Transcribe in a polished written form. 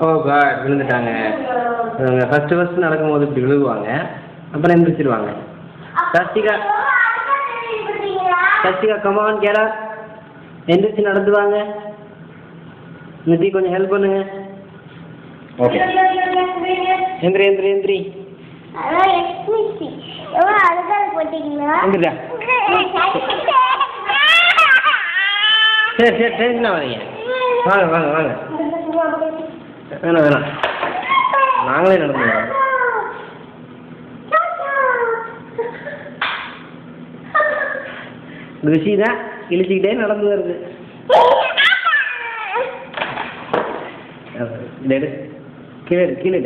ஓ God, விழுந்துட்டாங்க. First நடக்கும்போது இப்படி விழுகுவாங்க, அப்புறம் எந்திரிச்சிருவாங்க. சஸ்திகா, சஸ்திகா கமான் கேரா, எந்திரிச்சு நடந்துவாங்க. நிதி கொஞ்சம் ஹெல்ப் பண்ணுங்க. ஓகே, எந்திரி எந்திரி எந்திரி. எந்திரிடா. சரி சரி, டென்ஷன் ஆகாதீங்க. வாங்க வாங்க வாங்க. வேணாம் வேணாம், நாங்களே நடந்துக்கிறோம். ருசி தான் இழுச்சிக்கிட்டே நடந்து வருது. கீழே கீழே